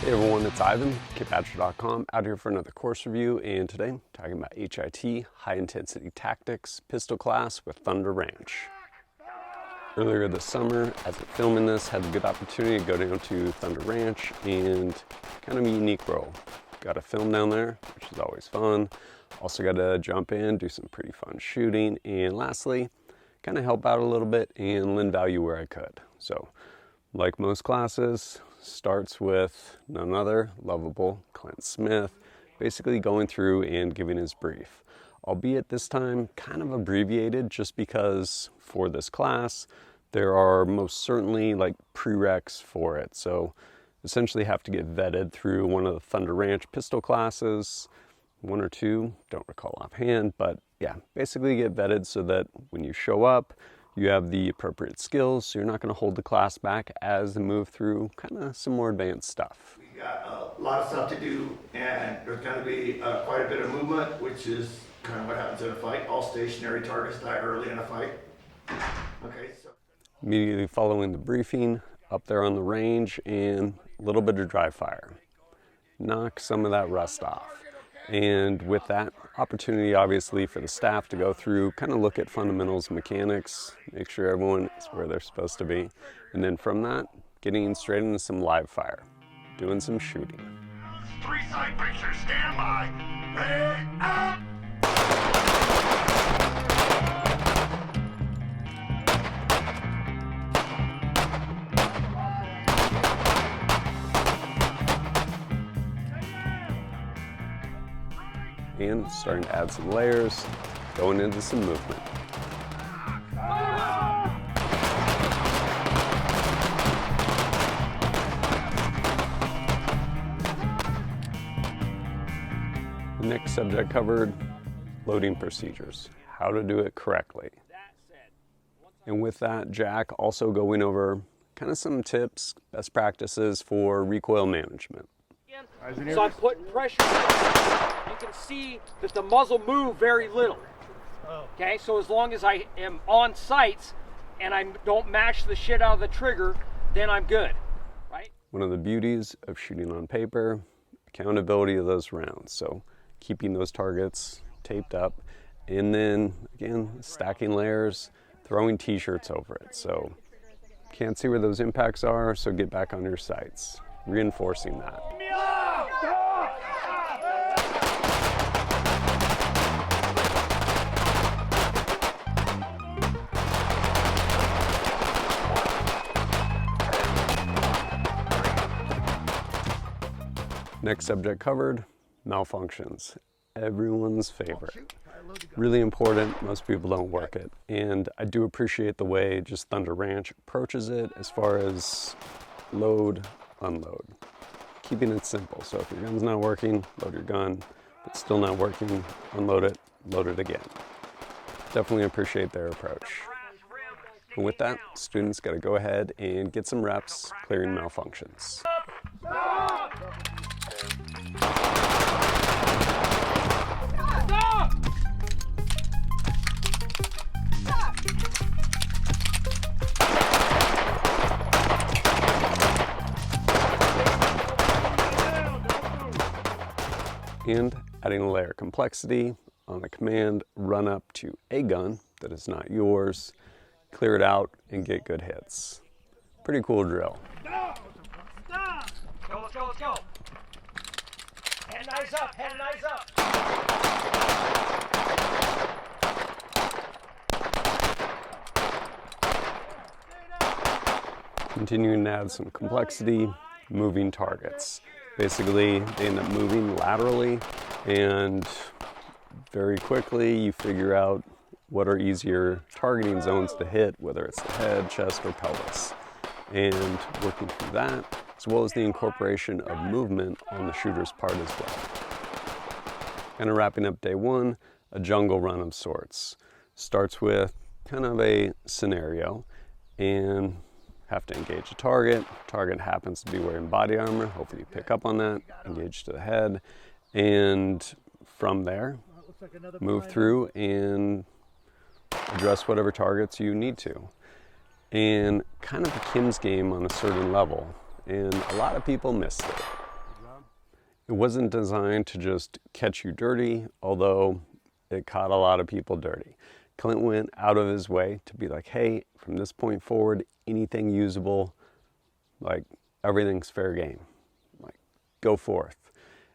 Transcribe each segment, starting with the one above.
Hey everyone, it's Ivan, kitbadger.com, out here for another course review, and today I'm talking about H.I.T, High Intensity Tactics, Pistol Class with Thunder Ranch. Earlier this summer, as I'm filming this, had a good opportunity to go down to Thunder Ranch and kind of a unique role. Got to film down there, which is always fun. Also got to jump in, do some pretty fun shooting, and lastly, kind of help out a little bit and lend value where I could. So, like most classes, starts with none other, lovable Clint Smith, basically going through and giving his brief. Albeit this time kind of abbreviated just because for this class, there are most certainly like prereqs for it. So essentially have to get vetted through one of the Thunder Ranch pistol classes, one or two, don't recall offhand, but yeah, basically get vetted so that when you show up, you have the appropriate skills, so you're not going to hold the class back as they move through kind of some more advanced stuff. We got a lot of stuff to do, and there's going to be quite a bit of movement, which is kind of what happens in a fight. All stationary targets die early in a fight. Okay, so Immediately following the briefing, up there on the range, and a little bit of dry fire. Knock some of that rust off. And with that opportunity, obviously, for the staff to go through, kind of look at fundamentals, mechanics, make sure everyone is where they're supposed to be. And then from that, getting straight into some live fire, doing some shooting. 3 side pictures, stand by. Ready, up! And starting to add some layers, going into some movement. The next subject covered, loading procedures, how to do it correctly. And with that, Jack also going over kind of some tips, best practices for recoil management. So I'm putting pressure on. You can see that the muzzle moved very little. Okay, so as long as I am on sights and I don't mash the shit out of the trigger, then I'm good, right? One of the beauties of shooting on paper, accountability of those rounds. So keeping those targets taped up, and then again, stacking layers, throwing t-shirts over it. So can't see where those impacts are, so get back on your sights, reinforcing that. Next subject covered, malfunctions. Everyone's favorite. Really important, most people don't work it. And I do appreciate the way just Thunder Ranch approaches it as far as load, unload. Keeping it simple. So if your gun's not working, load your gun. If it's still not working, unload it, load it again. Definitely appreciate their approach. And with that, students got to go ahead and get some reps clearing malfunctions. And adding a layer of complexity on a command, run up to a gun that is not yours, clear it out, and get good hits. Pretty cool drill. Stop! Stop! Go, let's go, let's go! Head and eyes up, head and eyes up! Continuing to add some complexity, moving targets. Basically, they end up moving laterally, and very quickly you figure out what are easier targeting zones to hit, whether it's the head, chest, or pelvis. And working through that, as well as the incorporation of movement on the shooter's part as well. Kind of wrapping up day one, a jungle run of sorts. Starts with kind of a scenario, and have to engage a target. Target happens to be wearing body armor. Hopefully you pick up on that. Engage to the head. And from there, move through and address whatever targets you need to. And kind of a Kim's game on a certain level. And a lot of people missed it. It wasn't designed to just catch you dirty, although it caught a lot of people dirty. Clint went out of his way to be like, hey, from this point forward, anything usable, like everything's fair game. Like, go forth.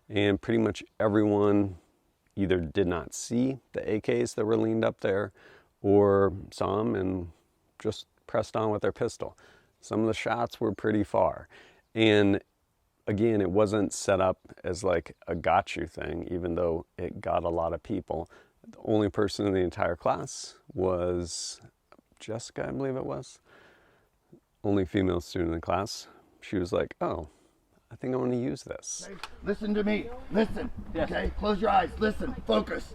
And pretty much everyone either did not see the AKs that were leaned up there or saw them and just pressed on with their pistol. Some of the shots were pretty far. And again, it wasn't set up as like a got you thing, even though it got a lot of people. The only person in the entire class was Jessica, I believe it was. Only female student in the class. She was like, oh, I think I want to use this. Okay, listen to me. Listen. Yes. Okay, close your eyes. Listen. Focus.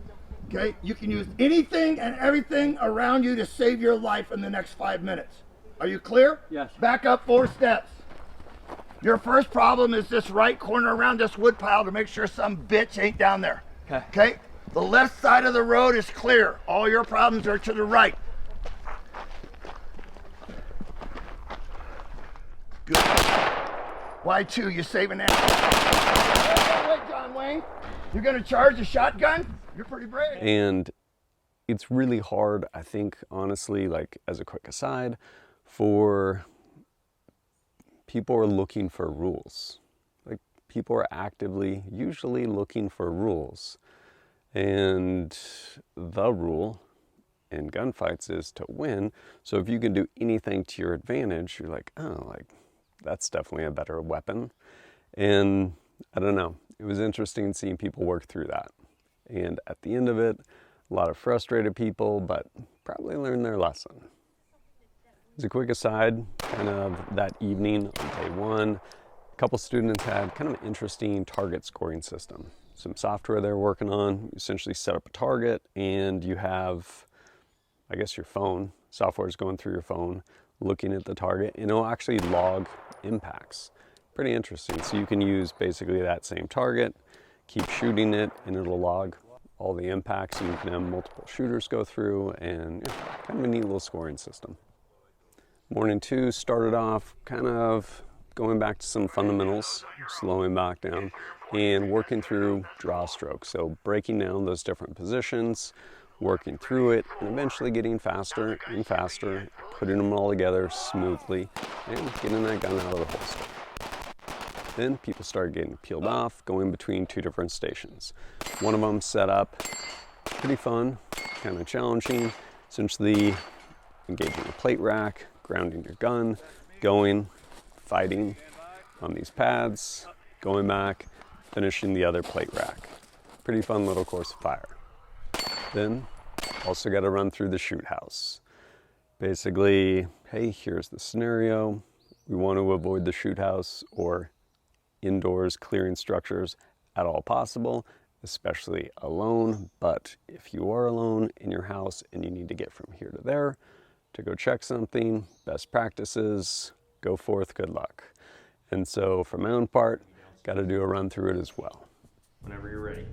Okay, you can use anything and everything around you to save your life in the next 5 minutes. Are you clear? Yes. Back up 4 steps. Your first problem is this right corner around this wood pile to make sure some bitch ain't down there. Okay. Okay? The left side of the road is clear. All your problems are to the right. Good. Y2, you saving that? Wait, John Wayne. You're gonna charge a shotgun? You're pretty brave. And it's really hard, I think, honestly, like as a quick aside, for people are looking for rules. Like, people are actively, usually looking for rules. And the rule in gunfights is to win. So if you can do anything to your advantage, you're like, oh, like, that's definitely a better weapon. And I don't know, it was interesting seeing people work through that. And at the end of it, a lot of frustrated people, but probably learned their lesson. As a quick aside, kind of that evening on day one, a couple students had kind of an interesting target scoring system. Some software they're working on. You essentially set up a target and you have, I guess, your phone. Software is going through your phone, looking at the target, and it'll actually log impacts. Pretty interesting. So you can use basically that same target, keep shooting it, and it'll log all the impacts. And you can have multiple shooters go through, and kind of a neat little scoring system. Morning 2 started off kind of going back to some fundamentals, slowing back down, and working through draw strokes. So breaking down those different positions, working through it, and eventually getting faster and faster, putting them all together smoothly, and getting that gun out of the holster. Then people started getting peeled off, going between 2 different stations. One of them set up, pretty fun, kind of challenging, essentially engaging a plate rack, grounding your gun, going, fighting on these pads, going back, finishing the other plate rack. Pretty fun little course of fire. Then also got to run through the shoot house. Basically, hey, here's the scenario. We want to avoid the shoot house or indoors clearing structures at all possible, especially alone. But if you are alone in your house and you need to get from here to there to go check something, best practices, go forth, good luck. And so for my own part, got to do a run through it as well. Whenever you're ready.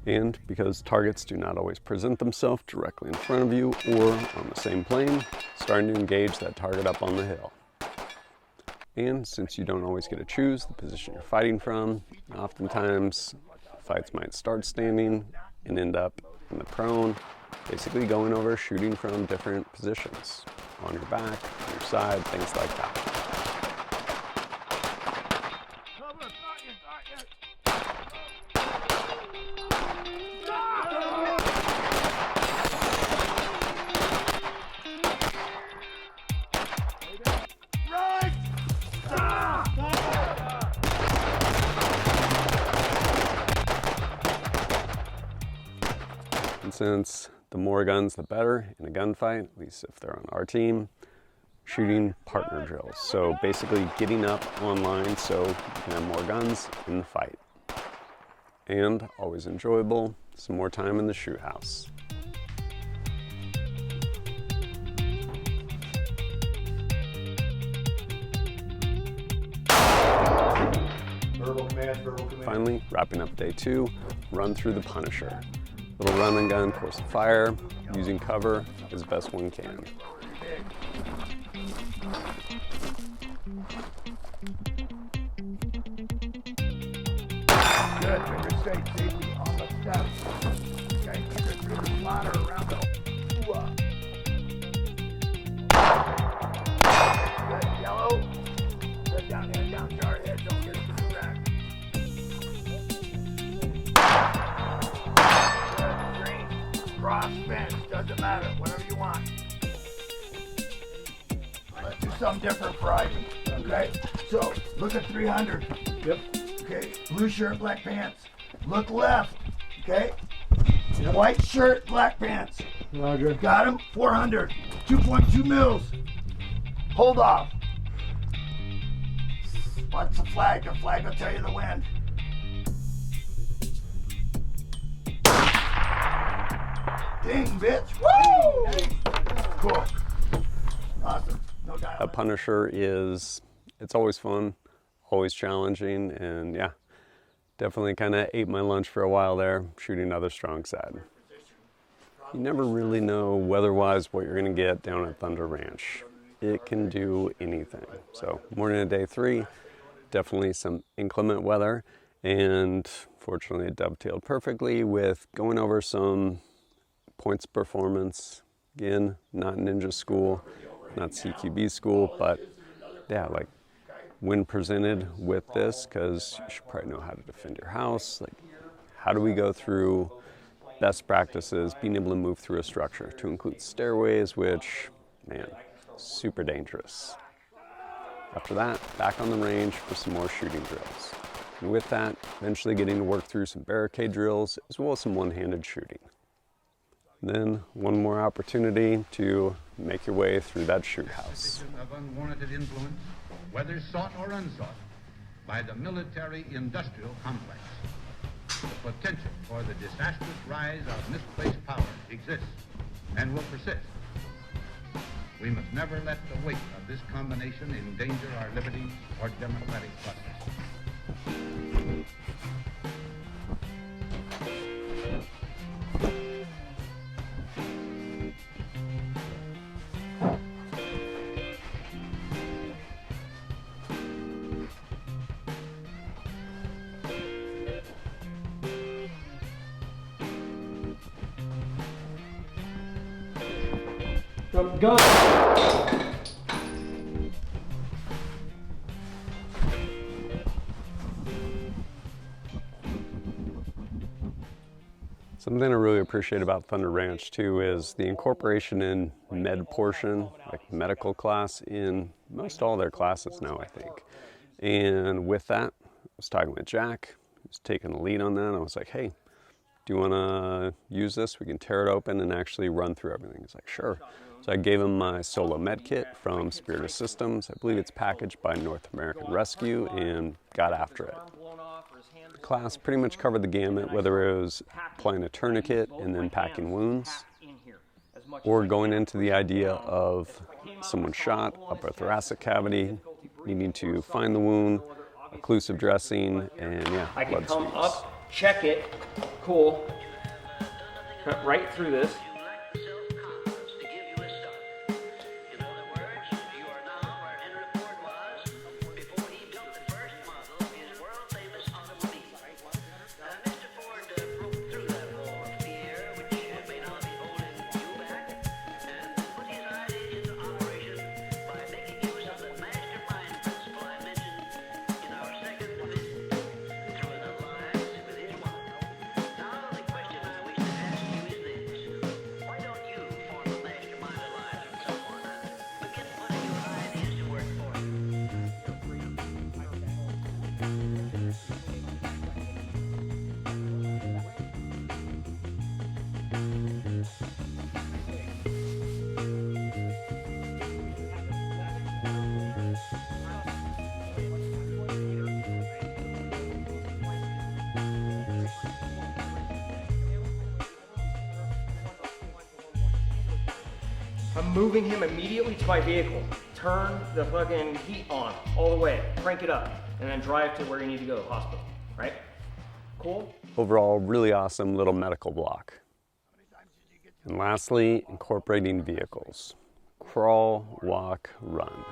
And because targets do not always present themselves directly in front of you or on the same plane, starting to engage that target up on the hill. And since you don't always get to choose the position you're fighting from, oftentimes fights might start standing and end up in the prone, basically going over shooting from different positions, on your back, on your side, things like that. And since the more guns, the better in a gunfight, at least if they're on our team, shooting partner drills. So basically getting up online so you can have more guns in the fight. And always enjoyable, some more time in the shoot house. Verbal command, verbal command. Finally, wrapping up day 2, run through the Punisher. Little run and gun course of fire, using cover as best one can. Good, figure straight, safety on the steps. Okay, keep it through the ladder around the Good, yellow. Good, down here, down to our head, don't get it cracked. Good, green, cross fence, doesn't matter, whatever you want. Let's do something different for Ivan, okay? So, look at 300. Yep. Okay, blue shirt, black pants. Look left, okay? Yep. White shirt, black pants. Roger. Got him, 400. 2.2 mils. Hold off. What's the flag? The flag will tell you the wind. Ding, bitch. Woo! Cool. Awesome. No doubt. A Punisher is, it's always fun, always challenging, and yeah, definitely kind of ate my lunch for a while there, shooting other strong side. You never really know weather-wise what you're gonna get down at Thunder Ranch. It can do anything. So morning of day 3, definitely some inclement weather, and fortunately it dovetailed perfectly with going over some points of performance. Again, not ninja school, not CQB school, but yeah, like when presented with this, because you should probably know how to defend your house, like how do we go through best practices, being able to move through a structure, to include stairways, which, man, super dangerous. After that, back on the range for some more shooting drills. And with that, eventually getting to work through some barricade drills, as well as some one-handed shooting. Then one more opportunity to make your way through that shoot house. Of unwarranted influence, whether sought or unsought, by the military-industrial complex. The potential for the disastrous rise of misplaced power exists and will persist. We must never let the weight of this combination endanger our liberty or democratic process. Go. Something I really appreciate about Thunder Ranch too is the incorporation in med portion, like medical class, in most all their classes now, I think. And with that, I was talking with Jack, who's taking the lead on that. I was like, hey, do you want to use this? We can tear it open and actually run through everything. He's like, sure. So I gave him my solo med kit from Spirit Systems. I believe it's packaged by North American Rescue, and got after it. The class pretty much covered the gamut, whether it was applying a tourniquet and then packing wounds, or going into the idea of someone shot, upper thoracic cavity, needing to find the wound, occlusive dressing, and yeah, I can blood come sweeps. up, check it, cool, cut right through this. I'm moving him immediately to my vehicle. Turn the fucking heat on all the way, crank it up, and then drive to where you need to go, hospital, right? Cool? Overall, really awesome little medical block. And lastly, incorporating vehicles. Crawl, walk, run.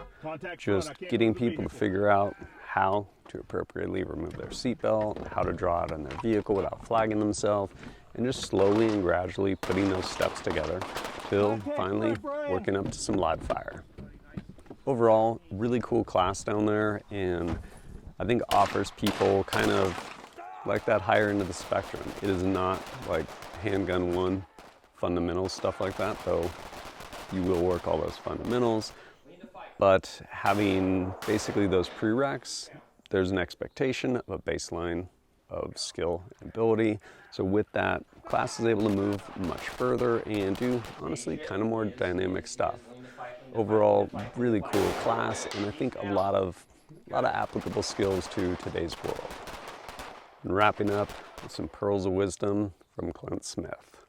Just getting people to figure out how to appropriately remove their seatbelt, how to draw out on their vehicle without flagging themselves, and just slowly and gradually putting those steps together till finally working up to some live fire. Overall, really cool class down there, and I think offers people kind of like that higher end of the spectrum. It is not like handgun one fundamentals, stuff like that, though you will work all those fundamentals. But having basically those prereqs, there's an expectation of a baseline of skill and ability. So with that, class is able to move much further and do, honestly, kind of more dynamic stuff. Overall, really cool class, and I think a lot of applicable skills to today's world. And wrapping up with some pearls of wisdom from Clint Smith.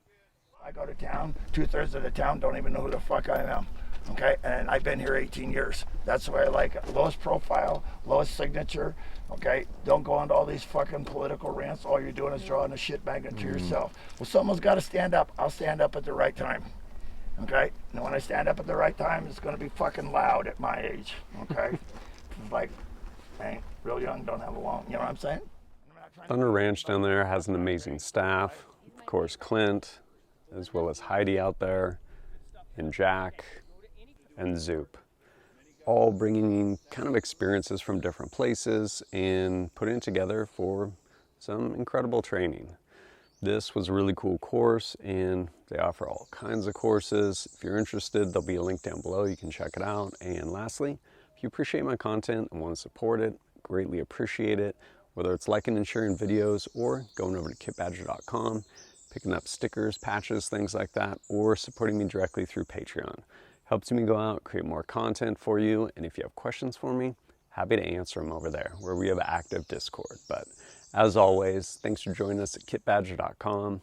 I go to town, 2/3 of the town don't even know who the fuck I am. Okay, and I've been here 18 years. That's the way I like it. Lowest profile, lowest signature. Okay, don't go into all these fucking political rants. All you're doing is drawing a shit magnet to yourself. Well, someone's got to stand up. I'll stand up at the right time. Okay, and when I stand up at the right time, it's going to be fucking loud at my age. Okay, it's like, I ain't real young, don't have a long. You know what I'm saying? Thunder Ranch down there has an amazing staff. Of course, Clint, as well as Heidi out there, and Jack, and Zoop, all bringing kind of experiences from different places and putting it together for some incredible training. This was a really cool course, and they offer all kinds of courses. If you're interested, there'll be a link down below. You can check it out. And lastly, if you appreciate my content and want to support it, greatly appreciate it, whether it's liking and sharing videos or going over to kitbadger.com, picking up stickers, patches, things like that, or supporting me directly through Patreon. Helps me go out, create more content for you, and if you have questions for me, happy to answer them over there, where we have an active Discord. But as always, thanks for joining us at kitbadger.com.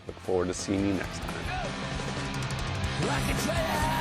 Look forward to seeing you next time.